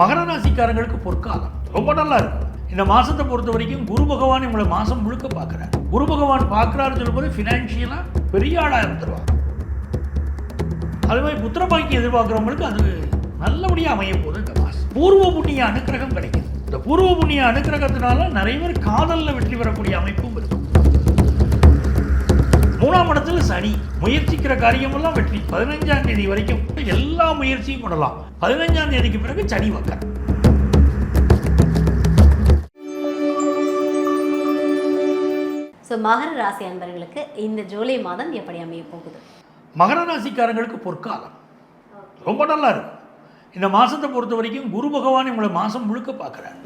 மகர ராசிக்காரங்களுக்கு பொற்காலம் ரொம்ப நல்லா இருக்கும். இந்த மாசத்தை பொறுத்த வரைக்கும் குரு பகவான் உங்களை மாசம் முழுக்க பார்க்குறாரு. குரு பகவான் பார்க்குறாரு சொல்லும்போது ஃபினான்ஷியலாக பெரிய ஆளாக இருந்துருவாங்க. அது மாதிரி புத்திர பாக்கி எதிர்பார்க்குறவங்களுக்கு அது நல்லபடியாக அமைய போகுது. இந்த மாதம் பூர்வ புண்ணிய அனுக்கிரகம் கிடைக்குது. இந்த பூர்வ புண்ணிய அனுக்கிரகத்தினால நிறைய பேர் காதலில் வெற்றி பெறக்கூடிய அமைப்பும் இருக்கும். 3ஆம் இடத்துல சனி, முயற்சிக்கிற காரியமெல்லாம் வெற்றி. 15ஆம் தேதி வரைக்கும் எல்லா முயற்சியும் பண்ணலாம். 15ஆம் தேதிக்கு பிறகு சனி வக்கரம். மகர ராசி அன்பர்களுக்கு இந்த ஜூலை மாதம் எப்படி அமைய போகுது? மகர ராசிக்காரங்களுக்கு பொற்காலம் ரொம்ப நல்லா இருக்கும். இந்த மாதத்தை பொறுத்த வரைக்கும் குரு பகவான் உங்களை மாதம் முழுக்க பார்க்குறாரு.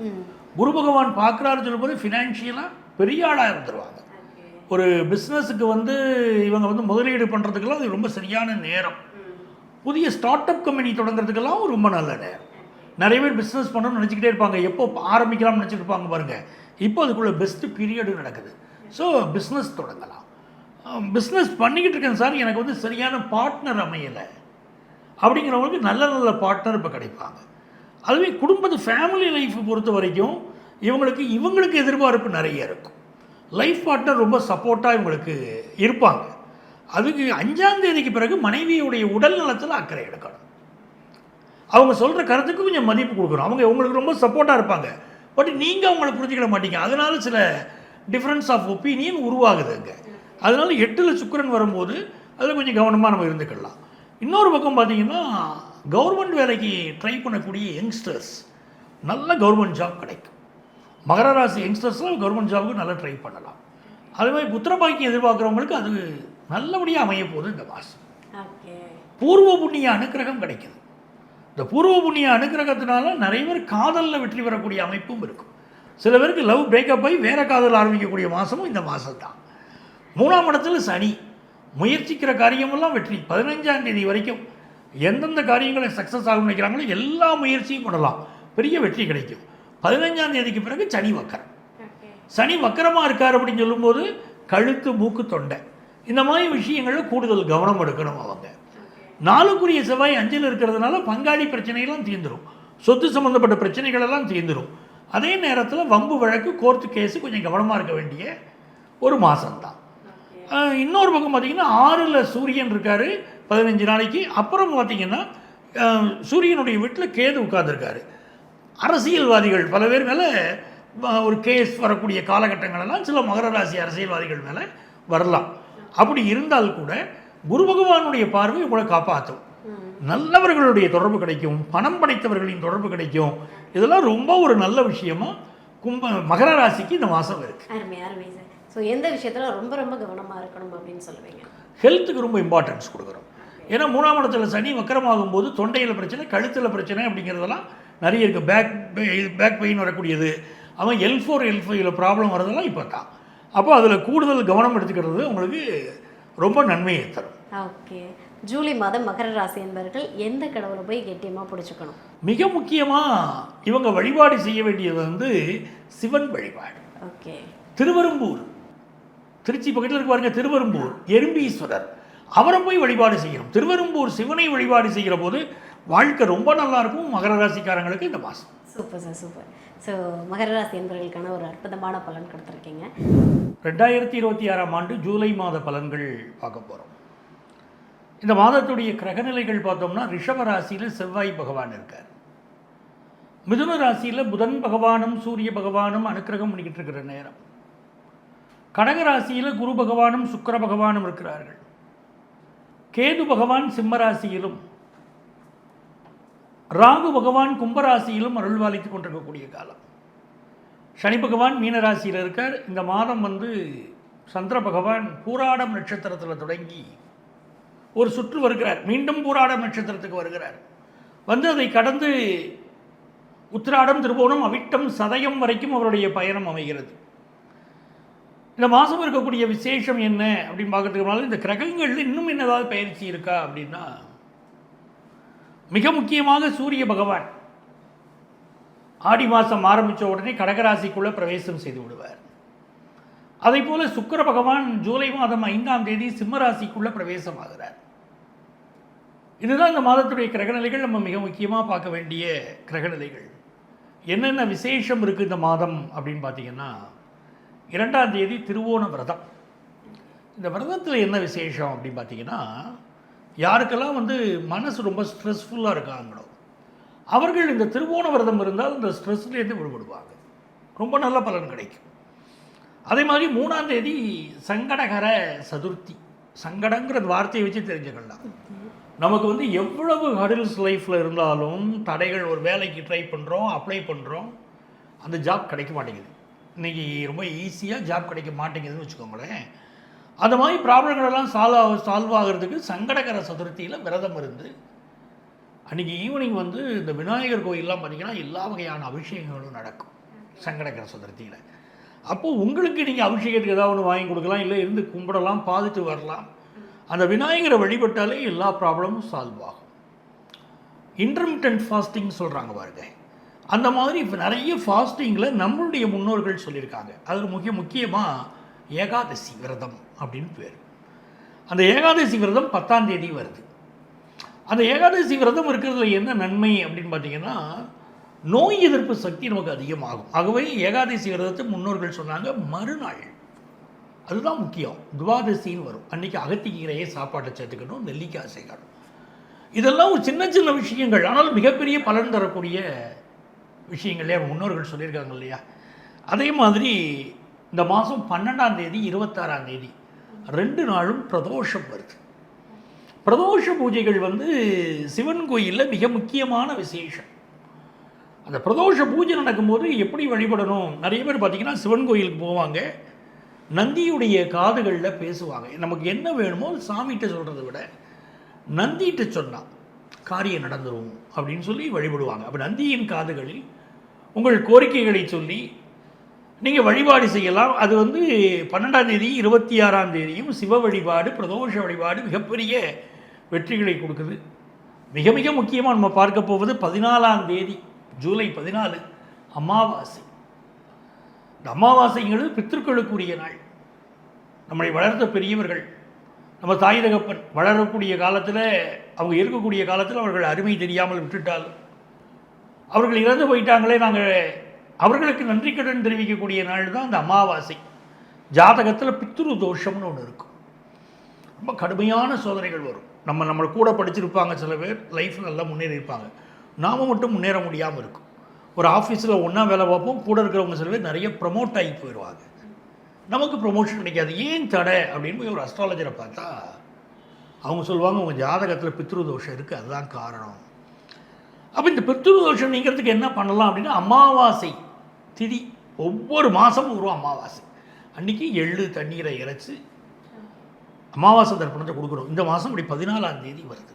குரு பகவான் பார்க்குறாரு சொல்லும்போது ஃபினான்ஷியலாக பெரிய ஆளாக இருந்துருவாங்க. ஒரு பிஸ்னஸுக்கு இவங்க முதலீடு பண்ணுறதுக்கெல்லாம் அது ரொம்ப சரியான நேரம். புதிய ஸ்டார்ட் அப் கம்பெனி தொடங்குறதுக்கெல்லாம் ரொம்ப நல்ல நேரம். நிறைய பேர் பிஸ்னஸ் பண்ணணும்னு நினச்சிக்கிட்டே இருப்பாங்க. எப்போ ஆரம்பிக்கலாம்னு நினச்சிட்டு இருப்பாங்க பாருங்கள். இப்போ அதுக்குள்ள பெஸ்ட்டு பீரியடு நடக்குது. ஸோ பிஸ்னஸ் தொடங்கலாம். பிஸ்னஸ் பண்ணிக்கிட்டு இருக்கேன் சார், எனக்கு சரியான பார்ட்னர் அமையலை அப்படிங்கிறவங்களுக்கு நல்ல நல்ல பார்ட்னர் இப்போ கிடைப்பாங்க. அதுவே குடும்பத்து ஃபேமிலி லைஃப்பை பொறுத்த வரைக்கும் இவங்களுக்கு எதிர்பார்ப்பு நிறைய இருக்கும். லைஃப் பார்ட்னர் ரொம்ப சப்போர்ட்டாக இவங்களுக்கு இருப்பாங்க. அதுக்கு 5ஆம் தேதிக்கு பிறகு மனைவியுடைய உடல் நலத்தில் அக்கறை எடுக்கணும். அவங்க சொல்கிற கருத்துக்கு கொஞ்சம் மதிப்பு கொடுக்கணும். அவங்க உங்களுக்கு ரொம்ப சப்போர்ட்டாக இருப்பாங்க. பட் நீங்கள் அவங்கள புரிஞ்சுக்கிட மாட்டீங்க. அதனால சில டிஃப்ரென்ஸ் ஆஃப் ஒப்பீனியன் உருவாகுதுங்க. அதனால 8ல் சுக்கிரன் வரும்போது அதில் கொஞ்சம் கவனமாக நம்ம இருந்துக்கலாம். இன்னொரு பக்கம் பார்த்தீங்கன்னா கவர்மெண்ட் வேலைக்கு ட்ரை பண்ணக்கூடிய யங்ஸ்டர்ஸ் நல்ல கவர்மெண்ட் ஜாப் கிடைக்கும். மகர ராசி யங்ஸ்டர்ஸ்லாம் கவர்மெண்ட் ஜாபுக்கு நல்லா ட்ரை பண்ணலாம். அதே மாதிரி புத்திர பாக்கியம் எதிர்பார்க்குறவங்களுக்கு அது நல்லபடியாக அமைய போகுது. இந்த மாதம் பூர்வ புண்ணிய அனுக்கிரகம் கிடைக்குது. இந்த பூர்வ புண்ணிய அனுக்கிரகத்தினால நிறைய பேர் காதலில் வெற்றி பெறக்கூடிய அமைப்பும் இருக்கும். சில பேருக்கு லவ் பிரேக்கப் ஆகி வேறு காதல் ஆரம்பிக்கக்கூடிய மாதமும் இந்த மாதம் தான். 3ஆம் இடத்துல சனி, முயற்சிக்கிற காரியமெல்லாம் வெற்றி. 15ஆம் தேதி வரைக்கும் எந்தெந்த காரியங்களை சக்ஸஸ் ஆகும் நினைக்கிறாங்களோ எல்லா முயற்சியும் பண்ணலாம். பெரிய வெற்றி கிடைக்கும். 15ஆம் தேதிக்கு பிறகு சனி வக்கரம். சனி வக்கரமாக இருக்கார் அப்படின்னு சொல்லும்போது கழுத்து, மூக்கு, தொண்டை இந்த மாதிரி விஷயங்களில் கூடுதல் கவனம் எடுக்கணும். அவங்க 4க்குரிய செவ்வாய் 5ல் இருக்கிறதுனால பங்காளி பிரச்சனைகள்லாம் தீர்ந்துடும். சொத்து சம்மந்தப்பட்ட பிரச்சனைகள் எல்லாம் தீர்ந்துடும். அதே நேரத்தில் வம்பு வழக்கு, கோர்ட்டு கேஸு கொஞ்சம் கவனமாக இருக்க வேண்டிய ஒரு மாதம்தான். இன்னொரு பக்கம் பார்த்திங்கன்னா 6ல் சூரியன் இருக்கார் 15 நாளைக்கு. அப்புறம் பார்த்திங்கன்னா சூரியனுடைய வீட்டில் கேது உட்கார்ந்துருக்காரு. அரசியல்வாதிகள் பல பேர் மேலே ஒரு கேஸ் வரக்கூடிய காலகட்டங்களெல்லாம் சில மகர ராசி அரசியல்வாதிகள் மேலே வரலாம். அப்படி இருந்தால் கூட குரு பகவானுடைய பார்வை உங்களை காப்பாற்றும். நல்லவர்களுடைய தொடர்பு கிடைக்கும், பணம் படைத்தவர்களின் தொடர்பு கிடைக்கும். இதெல்லாம் ரொம்ப ஒரு நல்ல விஷயமா மகர ராசிக்கு இந்த மாதம் இருக்குது. அருமை அருமை சார். ஸோ எந்த விஷயத்தில் ரொம்ப ரொம்ப கவனமாக இருக்கணும் அப்படின்னு சொல்லுவீங்க? ஹெல்த்துக்கு ரொம்ப இம்பார்ட்டன்ஸ் கொடுக்குறோம். ஏன்னா 3ஆம் இடத்துல சனி வக்கரமாகும் போது தொண்டையில் பிரச்சனை, கழுத்தில் பிரச்சனை அப்படிங்கிறதெல்லாம் நிறைய இருக்குது. பேக் பெயின் வரக்கூடியது, அவன் L4 L5 ப்ராப்ளம் வரதெல்லாம் இப்போ தான். அப்போ அதில் கூடுதல் கவனம் எடுத்துக்கிறது உங்களுக்கு ரொம்ப நன்மையை தரும். ஓகே, ஜூலை மாதம் மகர ராசி என்பவர்கள் எந்த கடவுளை போய் கெட்டியமாக பிடிச்சிக்கணும்? மிக முக்கியமாக இவங்க வழிபாடு செய்ய வேண்டியது சிவன் வழிபாடு. ஓகே, திருவெரும்பூர், திருச்சி பக்கத்தில் இருக்கு பாருங்க, திருவெரும்பூர் எறும்பீஸ்வரர், அவரை போய் வழிபாடு செய்யணும். திருவெரும்பூர் சிவனை வழிபாடு செய்கிற போது வாழ்க்கை ரொம்ப நல்லா இருக்கும் மகர ராசிக்காரங்களுக்கு இந்த மாதம். Super sir, super. ஸோ மகர ராசி என்பவர்களுக்கான ஒரு அற்புதமான பலன் கொடுத்துருக்கீங்க. 2026ஆம் ஆண்டு ஜூலை மாத பலன்கள் பார்க்க போகிறோம். இந்த மாதத்துடைய கிரகநிலைகள் பார்த்தோம்னா ரிஷப ராசியில் செவ்வாய் பகவான் இருக்கார். மிதுன ராசியில் புதன் பகவானும் சூரிய பகவானும் அனுக்கிரகம் பண்ணிக்கிட்டு இருக்கிற நேரம். கடக ராசியில் குரு பகவானும் சுக்கிர பகவானும் இருக்கிறார்கள். கேது பகவான் சிம்ம ராசியிலும் ராகு பகவான் கும்பராசியிலும் அருள்வாளித்து கொண்டிருக்கக்கூடிய காலம். சனி பகவான் மீனராசியில் இருக்கார். இந்த மாதம் சந்திர பகவான் பூராடம் நட்சத்திரத்தில் தொடங்கி ஒரு சுற்று வருகிறார். மீண்டும் பூராடம் நட்சத்திரத்துக்கு வருகிறார். அதை கடந்து உத்திராடம், திருவோணம், அவிட்டம், சதயம் வரைக்கும் அவருடைய பயணம் அமைகிறது. இந்த மாதம் இருக்கக்கூடிய விசேஷம் என்ன அப்படின்னு பார்க்கறதுக்கு இந்த கிரகங்கள் இன்னும் என்னதாவது பயிற்சி இருக்கா அப்படின்னா, மிக முக்கியமாக சூரிய பகவான் ஆடி மாதம் ஆரம்பித்த உடனே கடகராசிக்குள்ளே பிரவேசம் செய்து விடுவார். அதே போல் சுக்கிர பகவான் ஜூலை மாதம் 5ஆம் தேதி சிம்மராசிக்குள்ளே பிரவேசமாகிறார். இதுதான் இந்த மாதத்துடைய கிரகநிலைகள். நம்ம மிக முக்கியமாக பார்க்க வேண்டிய கிரகநிலைகள். என்னென்ன விசேஷம் இருக்குது இந்த மாதம் அப்படின்னு பார்த்தீங்கன்னா, 2ஆம் தேதி திருவோண விரதம். இந்த விரதத்தில் என்ன விசேஷம் அப்படின்னு பார்த்தீங்கன்னா, யாருக்கெல்லாம் மனசு ரொம்ப ஸ்ட்ரெஸ்ஃபுல்லாக இருக்காங்களோ அவர்கள் இந்த திருவோண விரதம் இருந்தால் இந்த ஸ்ட்ரெஸ்லேருந்து விடுபடுவாங்க. ரொம்ப நல்ல பலன் கிடைக்கும். அதே மாதிரி 3ஆம் தேதி சங்கடகர சதுர்த்தி. சங்கடங்கிற வார்த்தையை வச்சு தெரிஞ்சுக்கலாம். நமக்கு எவ்வளவு ஹர்டில்ஸ் லைஃப்பில் இருந்தாலும் தடைகள், ஒரு வேலைக்கு ட்ரை பண்ணுறோம், அப்ளை பண்ணுறோம், அந்த ஜாப் கிடைக்க மாட்டேங்குது. இன்றைக்கி ரொம்ப ஈஸியாக ஜாப் கிடைக்க மாட்டேங்குதுன்னு வச்சுக்கோங்களேன். அந்த மாதிரி ப்ராப்ளங்களெல்லாம் சால்வ் ஆகிறதுக்கு சங்கடகர சதுர்த்தியில் விரதம் இருந்து அன்றைக்கி ஈவினிங் இந்த விநாயகர் கோயிலெலாம் பார்த்திங்கன்னா எல்லா வகையான அபிஷேகங்களும் நடக்கும் சங்கடகர சதுர்த்தியில். அப்போது உங்களுக்கு நீங்கள் அபிஷேகத்துக்கு ஏதாவது ஒன்று வாங்கி கொடுக்கலாம், இல்லை இருந்து கும்பிடலாம், பார்த்துட்டு வரலாம். அந்த விநாயகரை வழிபட்டாலே எல்லா ப்ராப்ளமும் சால்வ் ஆகும். இன்டர்மிட்டன்ட் ஃபாஸ்டிங் சொல்கிறாங்க பாருங்க. அந்த மாதிரி இப்போ நிறைய ஃபாஸ்டிங்கில் நம்மளுடைய முன்னோர்கள் சொல்லியிருக்காங்க. அதில் முக்கியமாக ஏகாதசி விரதம் அப்படின்னு பேர். அந்த ஏகாதசி விரதம் 10ஆம் தேதி வருது. அந்த ஏகாதசி விரதம் இருக்கிறதுல என்ன நன்மை அப்படின்னு பார்த்தீங்கன்னா, நோய் எதிர்ப்பு சக்தி நமக்கு அதிகமாகும். ஆகவே ஏகாதசி விரதத்தை முன்னோர்கள் சொன்னாங்க மறுநாள், அதுதான் முக்கியம், துவாதசின்னு வரும். அன்றைக்கி அகத்திக்கீரையை சாப்பாட்டை சேர்த்துக்கணும், நெல்லிக்காய் சேர்க்கணும். இதெல்லாம் ஒரு சின்ன சின்ன விஷயங்கள், ஆனால் மிகப்பெரிய பலன் தரக்கூடிய விஷயங்களே முன்னோர்கள் சொல்லியிருக்காங்க இல்லையா. அதே மாதிரி இந்த மாதம் 12ஆம் தேதி 26ஆம் தேதி 2 நாளும் பிரதோஷம் வருது. பிரதோஷ பூஜைகள் சிவன் கோயிலில் மிக முக்கியமான விசேஷம். அந்த பிரதோஷ பூஜை நடக்கும்போது எப்படி வழிபடணும், நிறைய பேர் பார்த்திங்கன்னா சிவன் கோயிலுக்கு போவாங்க, நந்தியுடைய காதுகளில் பேசுவாங்க. நமக்கு என்ன வேணுமோ சாமிகிட்ட சொல்கிறத விட நந்திகிட்ட சொன்னால் காரியம் நடந்துடும் அப்படின்னு சொல்லி வழிபடுவாங்க. அப்போ நந்தியின் காதுகளில் உங்கள் கோரிக்கைகளை சொல்லி நீங்கள் வழிபாடு செய்யலாம். அது 12ஆம் தேதி 26ஆம் தேதியும் சிவ வழிபாடு, பிரதோஷ வழிபாடு மிகப்பெரிய வெற்றிகளை கொடுக்குது. மிக மிக முக்கியமாக நம்ம பார்க்க போவது 14ஆம் தேதி ஜூலை 14 அமாவாசை. இந்த அமாவாசைங்கிறது பித்திருக்களுக்குரிய நாள். நம்மளை வளர்த்த பெரியவர்கள், நம்ம தாய் தகப்பன் வளரக்கூடிய காலத்தில், அவங்க இருக்கக்கூடிய காலத்தில் அவர்கள் அருமை தெரியாமல் விட்டுட்டாலும், அவர்கள் இறந்து போயிட்டாங்களே, நாங்கள் அவர்களுக்கு நன்றி கடன் தெரிவிக்கக்கூடிய நாள் தான் அந்த அமாவாசை. ஜாதகத்தில் பித்ரு தோஷம்னு ஒன்று இருக்கும். ரொம்ப கடுமையான சோதனைகள் வரும். நம்மளை கூட படிச்சிருப்பாங்க, சில பேர் லைஃப்பில் நல்லா முன்னேறி இருப்பாங்க, நாம் மட்டும் முன்னேற முடியாமல் இருக்கும். ஒரு ஆஃபீஸில் ஒன்றா வேலை பார்ப்போம், கூட இருக்கிறவங்க சில பேர் நிறைய ப்ரமோட் ஆகி போயிடுவாங்க, நமக்கு ப்ரொமோஷன் கிடைக்காது. ஏன் தடை அப்படின்னு போய் ஒரு அஸ்ட்ராலஜரை பார்த்தா அவங்க சொல்லுவாங்க, உங்கள் ஜாதகத்தில் பித்ரு தோஷம் இருக்குது, அதுதான் காரணம். அப்போ இந்த பித்ரு தோஷம் நீங்கிறதுக்கு என்ன பண்ணலாம் அப்படின்னா, அமாவாசை திதி ஒவ்வொரு மாதமும் வரும் அமாவாசை அன்றைக்கி எள்ளு தண்ணீரை இறைச்சி அமாவாசை தர்ப்பணத்தை கொடுக்குறோம். இந்த மாதம் இப்படி 14ஆம் தேதி வருது,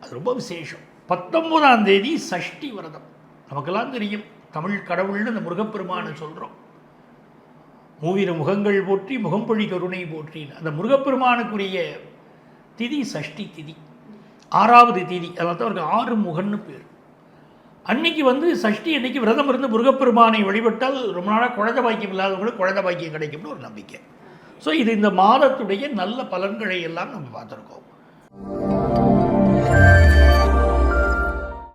அது ரொம்ப விசேஷம். 19ஆம் தேதி சஷ்டி விரதம். நமக்கெல்லாம் தெரியும், தமிழ் கடவுள்னு அந்த முருகப்பெருமானை சொல்கிறோம். மூவிர முகங்கள் போற்றி முகம்பொழி கருணை போற்றின்னு அந்த முருகப்பெருமானுக்குரிய திதி சஷ்டி திதி, 6வது திதி. அதனால தான் அவருக்கு 6 முகன்னு பேர். அன்னைக்கு சஷ்டி அன்னைக்கு விரதம் இருந்து முருகப்பெருமானை வழிபட்டால் ரொம்ப நாளாக குழந்தை பாக்கியம் இல்லாதவங்களுக்கு குழந்தை பாக்கியம் கிடைக்கும்னு ஒரு நம்பிக்கை. ஸோ இது இந்த மாதத்துடைய நல்ல பலன்களை எல்லாம் நம்ம பார்த்துருக்கோம்.